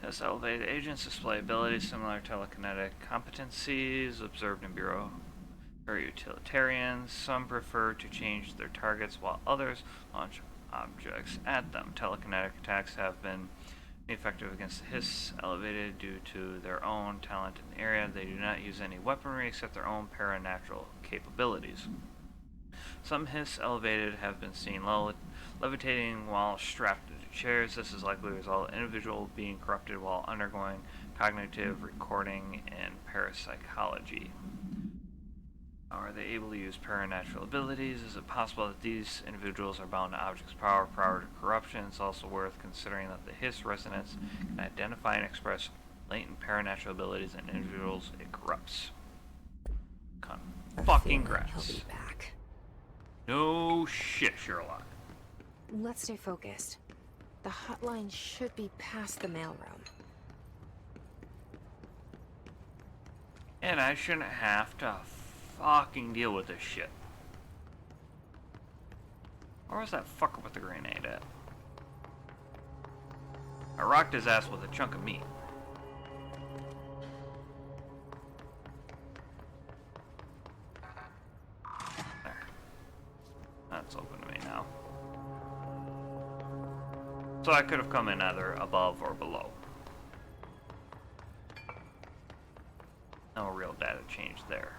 As elevated agents display abilities similar to telekinetic competencies observed in Bureau or utilitarians. Some prefer to change their targets while others launch objects at them. Telekinetic attacks have been effective against the Hiss Elevated due to their own talent in the area. They do not use any weaponry except their own paranatural capabilities. Some Hiss Elevated have been seen levitating while strapped into chairs. This is likely a result of an individual being corrupted while undergoing cognitive recording and parapsychology. Are they able to use paranatural abilities? Is it possible that these individuals are bound to objects' power prior to corruption? It's also worth considering that the Hiss resonance can identify and express latent paranatural abilities in individuals it corrupts. Fucking grass. He'll be back. No shit, Sherlock. Let's stay focused. The hotline should be past the mailroom. And I shouldn't have to fucking deal with this shit. Where was that fucker with the grenade at? I rocked his ass with a chunk of meat. There. That's open to me now. So I could have come in either above or below. No real data change there.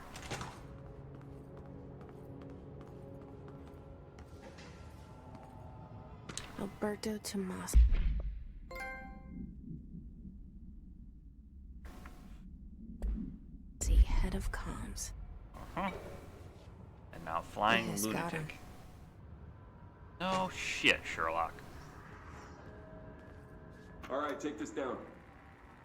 Alberto Tomas. Head of comms. And now flying Yes, got him. lunatic. No shit, Sherlock. Alright, take this down.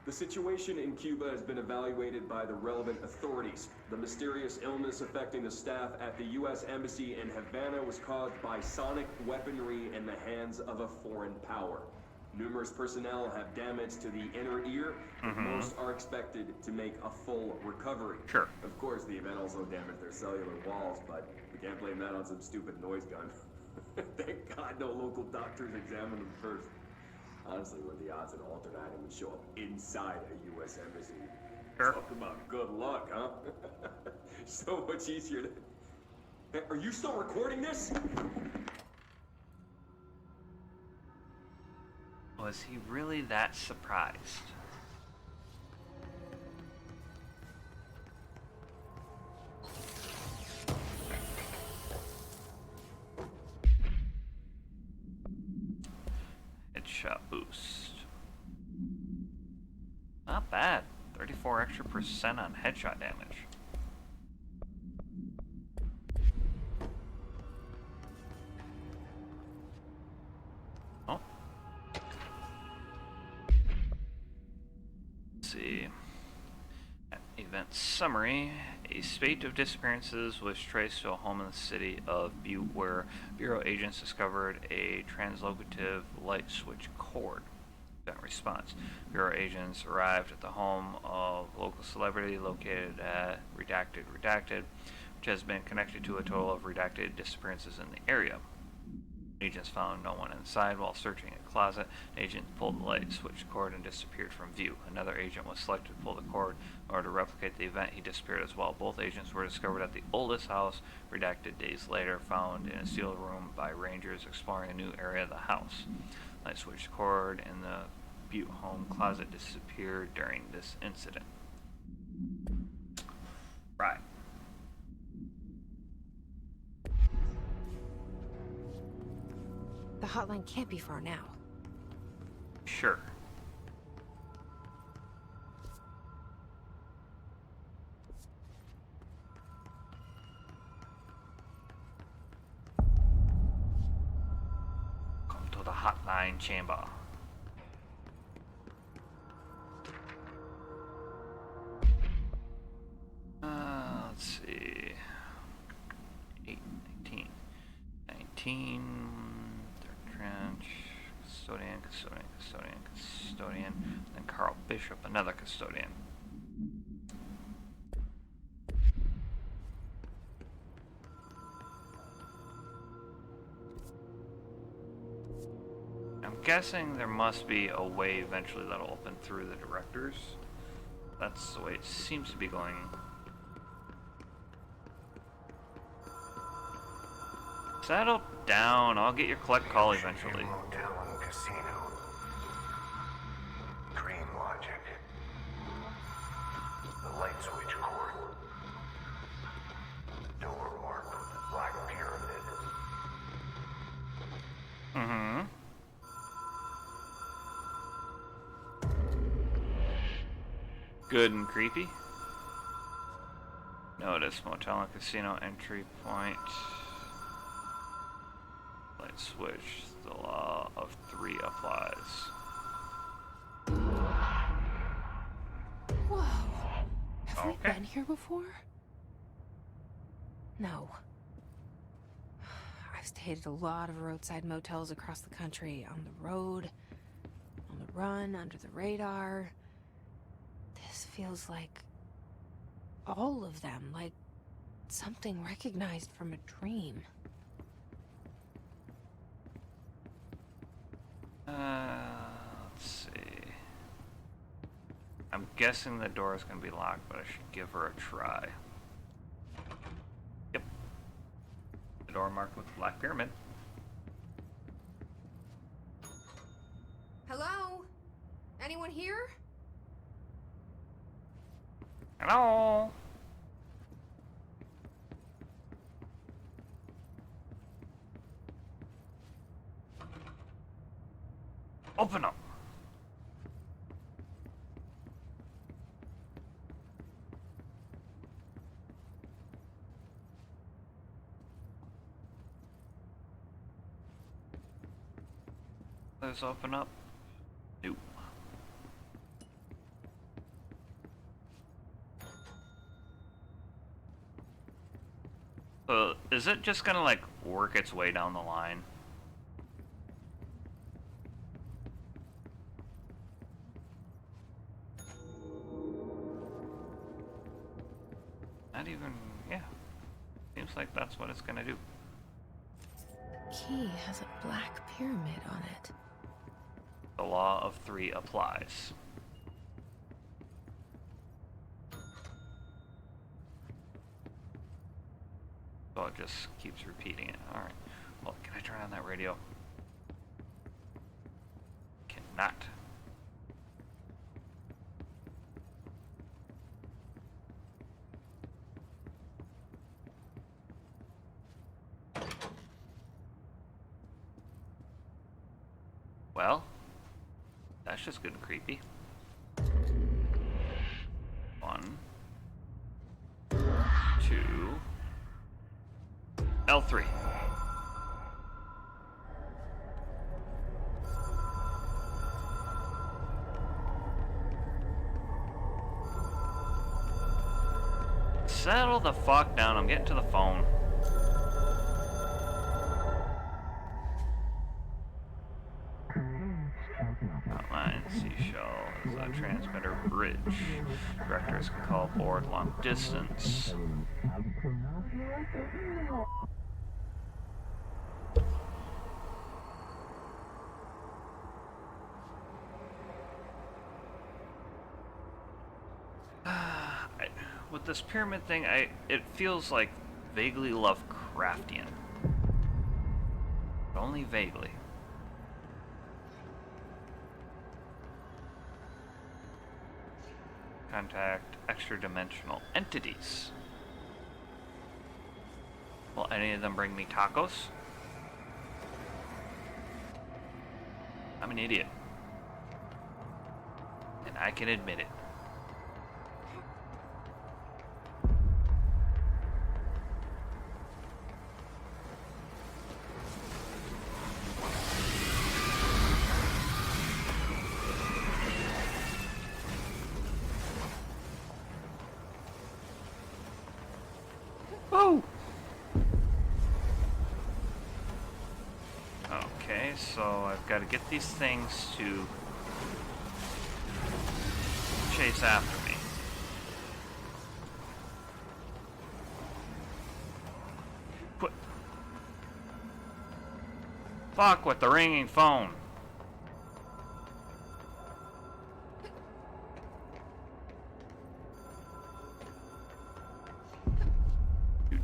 The situation in Cuba has been evaluated by the relevant authorities. The mysterious illness affecting the staff at the U.S. Embassy in Havana was caused by sonic weaponry in the hands of a foreign power. Numerous personnel have damage to the inner ear, but most are expected to make a full recovery. Sure. Of course, the event also damaged their cellular walls, but we can't blame that on some stupid noise gun. Thank God no local doctors examined them first. Honestly, what are the odds an altered item would show up inside a U.S. embassy? Sure. Talk about good luck, huh? So much easier to... Hey, are you still recording this? Was he really that surprised? Headshot boost. Not bad. 34 extra % on headshot damage. Oh. Let's see. Event summary. A spate of disappearances was traced to a home in the city of Butte where Bureau agents discovered a translocative light switch cord. Event response. Bureau agents arrived at the home of local celebrity located at Redacted, which has been connected to a total of redacted disappearances in the area. Agents found no one inside. While searching a closet, an agent pulled the light switch cord and disappeared from view. Another agent was selected to pull the cord in order to replicate the event. He disappeared as well. Both agents were discovered at the oldest house, redacted days later, found in a sealed room by rangers exploring a new area of the house. Light switch cord in the Butte home closet disappeared during this incident. Right. The hotline can't be far now. Sure. Come to the hotline chamber. Let's see. 8, 19. 19. Third trench. Custodian. Then Carl Bishop, another custodian. guessing there must be a way eventually that'll open through the directors. That's the way it seems to be going. Settle down. I'll get your collect call eventually. Motel and casino. Dream logic. The light switch cord. Door marked with the black pyramid. Mm-hmm. Good and creepy. Notice motel and casino entry point. Light switch. The law of 3 applies. Whoa. Have we Okay. been here before? No. I've stayed at a lot of roadside motels across the country, on the road, on the run, under the radar. This feels like all of them, like something recognized from a dream. Let's see. I'm guessing the door is going to be locked, but I should give her a try. Yep. The door marked with black pyramid. Hello? Anyone here? Hello? Open up. Let's open up. Nope. Is it just gonna like work its way down the line? Not even, yeah. Seems like that's what it's gonna do. Key has a black pyramid on it. The law of 3 applies. So it just keeps repeating it. Alright. Well, can I turn on that radio? Cannot. Well, that's just good and creepy. 1, 2, L3. Settle the fuck down. I'm getting to the phone. Outline seashell is a transmitter bridge. Directors can call aboard long distance. With this pyramid thing, it feels like vaguely Lovecraftian. But only vaguely. Contact extra-dimensional entities. Will any of them bring me tacos? I'm an idiot. And I can admit it. Okay, so I've got to get these things to chase after me. Fuck with the ringing phone.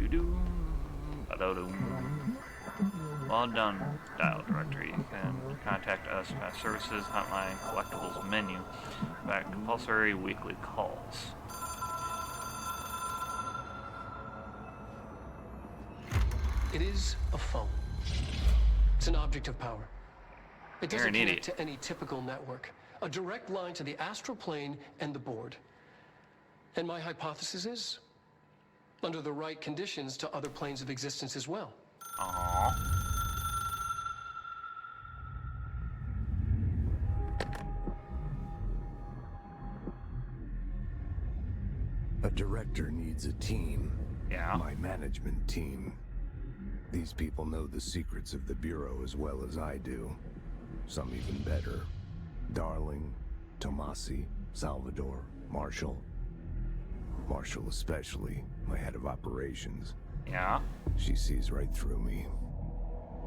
Do-do-do. Ba-do-dum. Well done, dial directory. You can contact us by services, hotline, collectibles menu. Back compulsory weekly calls. It is a phone. It's an object of power. It You're doesn't an connect idiot. to any typical network. A direct line to the astral plane and the board. And my hypothesis is, under the right conditions, to other planes of existence as well. Aww. A director needs a team. Yeah. My management team. These people know the secrets of the Bureau as well as I do. Some even better. Darling, Tomasi, Salvador, Marshall. Marshall especially, my head of operations. Yeah. She sees right through me.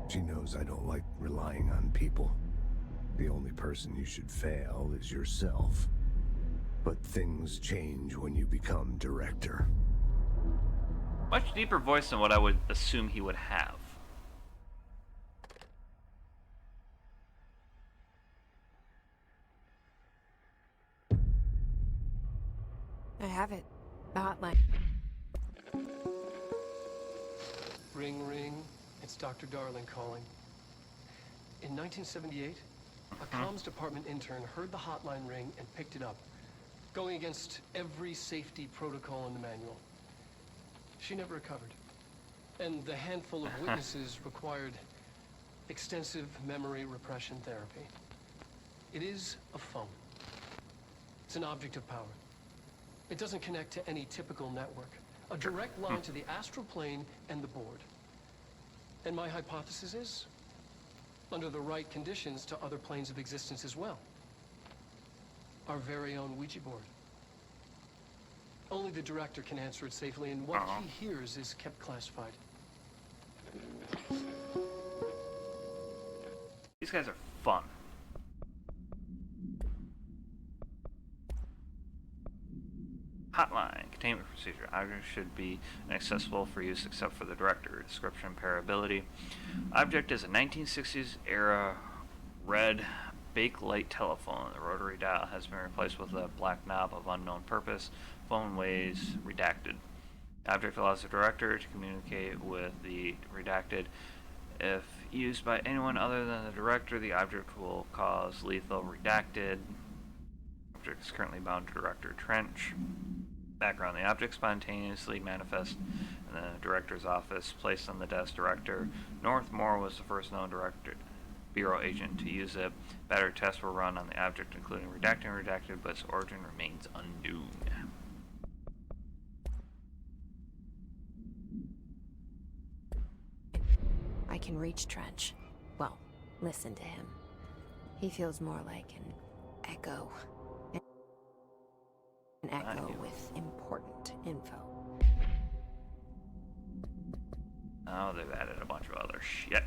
She knows I don't like relying on people. The only person you should fail is yourself. But things change when you become director. Much deeper voice than what I would assume he would have. I have it. The hotline. Ring, ring. It's Dr. Darling calling. In 1978, a comms department intern heard the hotline ring and picked it up, going against every safety protocol in the manual. She never recovered. And the handful of witnesses required extensive memory repression therapy. It is a phone. It's an object of power. It doesn't connect to any typical network. A direct line to the astral plane and the board. And my hypothesis is, under the right conditions, to other planes of existence as well. Our very own Ouija board. Only the director can answer it safely, and what he hears is kept classified. These guys are fun. Hotline. Containment procedure. Object should be inaccessible for use except for the director. Description, pairability. Object is a 1960s era red Bakelite telephone. The rotary dial has been replaced with a black knob of unknown purpose. Phone weighs redacted. Object allows the director to communicate with the redacted. If used by anyone other than the director, the object will cause lethal redacted. Object is currently bound to Director Trench. Background: the object spontaneously manifests in the director's office, placed on the desk. Director Northmore was the first known director Bureau agent to use it. Battery tests were run on the object, including redacting redacted, but its origin remains unknown. I can reach Trench. Well, listen to him. He feels more like an echo. An echo with important info. Oh, they've added a bunch of other shit.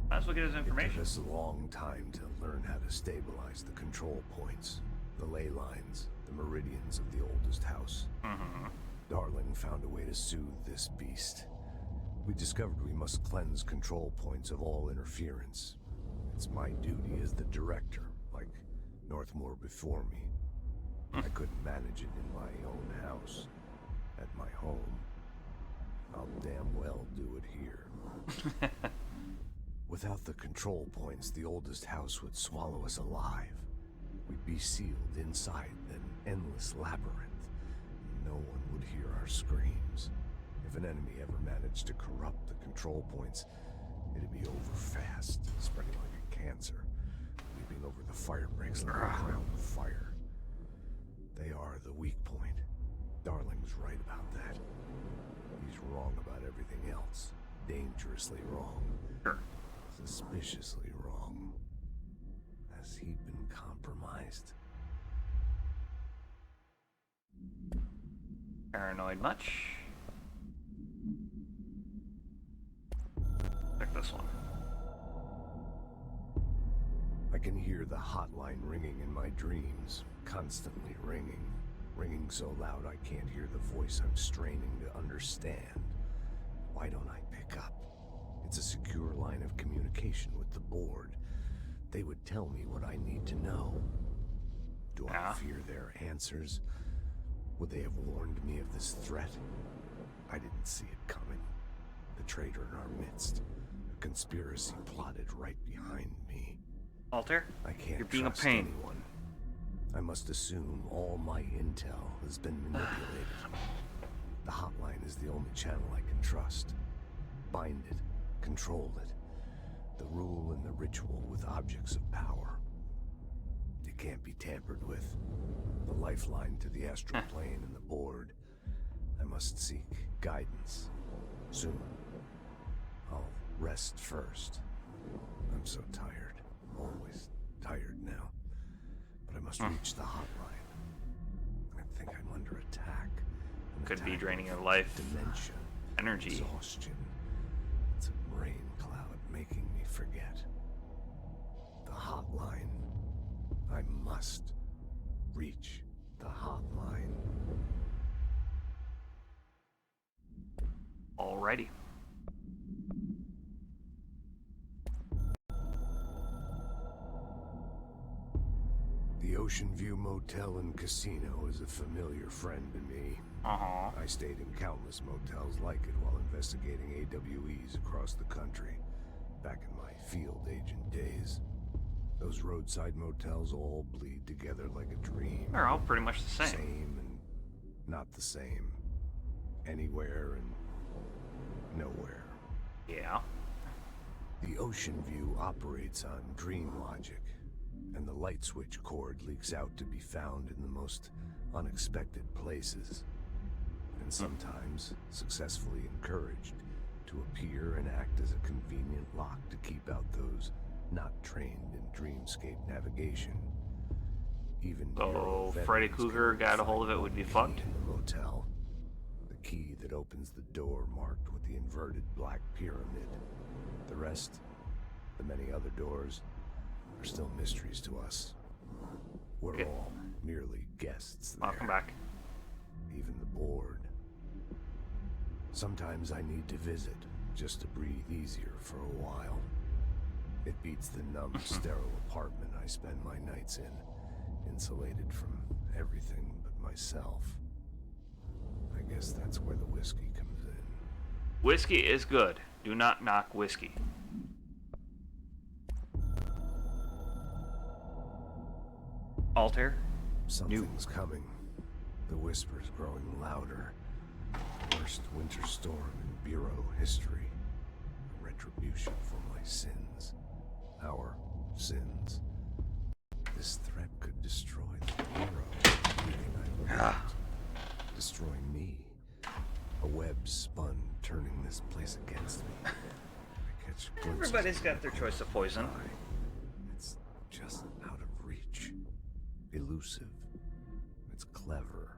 Might as well get his It information. took us a long time to learn how to stabilize the control points, the ley lines, the meridians of the oldest house. Darling found a way to soothe this beast. We discovered we must cleanse control points of all interference. It's my duty as the director, like Northmore before me. I couldn't manage it in my own house, at my home. I'll damn well do it here. Without the control points, the oldest house would swallow us alive. We'd be sealed inside an endless labyrinth. No one would hear our screams. If an enemy ever managed to corrupt the control points, it'd be over fast, spreading like a cancer, leaping over the fire breaks like a crown of fire. They are the weak point. Darling's right about that. He's wrong about everything else. Dangerously wrong. Sure. Suspiciously wrong. Has he been compromised? Paranoid much? Check this one. I can hear the hotline ringing in my dreams, constantly ringing. Ringing so loud I can't hear the voice I'm straining to understand. Why don't I pick up? It's a secure line of communication with the board. They would tell me what I need to know. Do Yeah. I fear their answers? Would they have warned me of this threat? I didn't see it coming. The traitor in our midst. A conspiracy plotted right behind me. Alter, I can't you're being a trust pain. anyone. I must assume all my intel has been manipulated. The hotline is the only channel I can trust. Bind it, control it. The rule and the ritual with objects of power. It can't be tampered with. The lifeline to the astral plane and the board. I must seek guidance. Soon. I'll rest first. I'm so tired. Always tired now. But I must reach the hotline. I think I'm under attack. An Could be attack draining your of life Dementia. energy. Exhaustion. It's a rain cloud making me forget. The hotline. I must reach the hotline. Alrighty. The Ocean View Motel and Casino is a familiar friend to me. Uh-huh. I stayed in countless motels like it while investigating AWEs across the country, back in my field agent days. Those roadside motels all bleed together like a dream. They're all pretty much the same. Same and not the same. Anywhere and nowhere. Yeah. The Ocean View operates on dream logic, and the light switch cord leaks out to be found in the most unexpected places, and sometimes successfully encouraged to appear and act as a convenient lock to keep out those not trained in dreamscape navigation. Even Bureau So Freddy veterans Krueger can got a find hold of it would be key fucked. in the motel. The key that opens the door marked with the inverted black pyramid. The rest, the many other doors, are still mysteries to us. We're Okay. all merely guests there. Welcome back. Even the board. Sometimes I need to visit, just to breathe easier for a while. It beats the numb, sterile apartment I spend my nights in, insulated from everything but myself. I guess that's where the whiskey comes in. Whiskey is good. Do not knock whiskey. Alter. Something's coming. The whispers growing louder. Worst winter storm in Bureau history. Retribution for my sins. Our sins. This threat could destroy the Bureau. Everything I loved. Destroy me. A web spun, turning this place against me. I catch glimpses Everybody's of got their my choice of poison. eye. It's just out of reach. Elusive. It's clever.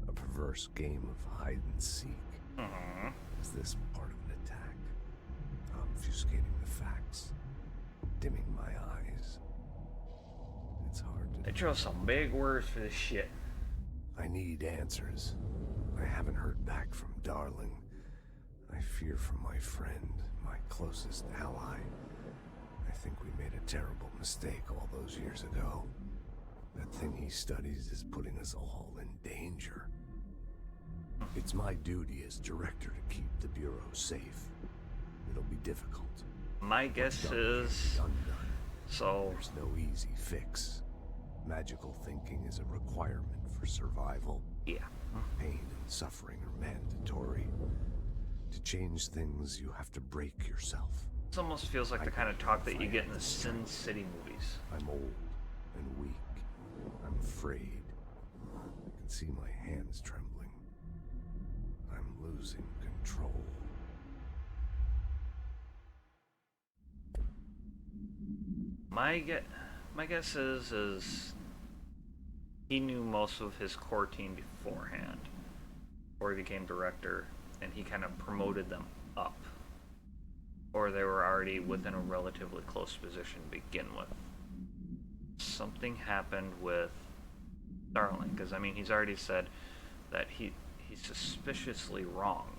A perverse game of hide and seek. Mhm. Is this part of an attack? Obfuscating the facts. Dimming my eyes. It's hard They to... chose some big words for this shit. I need answers. I haven't heard back from Darling. I fear for my friend, my closest ally. I think we made a terrible mistake all those years ago. That thing he studies is putting us all in danger. It's my duty as director to keep the Bureau safe. It'll be difficult. My guess Done can't is be undone. so. There's no easy fix. Magical thinking is a requirement for survival. Yeah. Pain and suffering are mandatory. To change things, you have to break yourself. This almost feels like the kind of talk that you get in the Sin City movies. I'm old and weak. I'm afraid. I can see my hands trembling. I'm losing control. My guess is he knew most of his core team beforehand, before he became director, and he kind of promoted them up, or they were already within a relatively close position to begin with. something happened with Darling, because I mean he's already said that he's suspiciously wrong.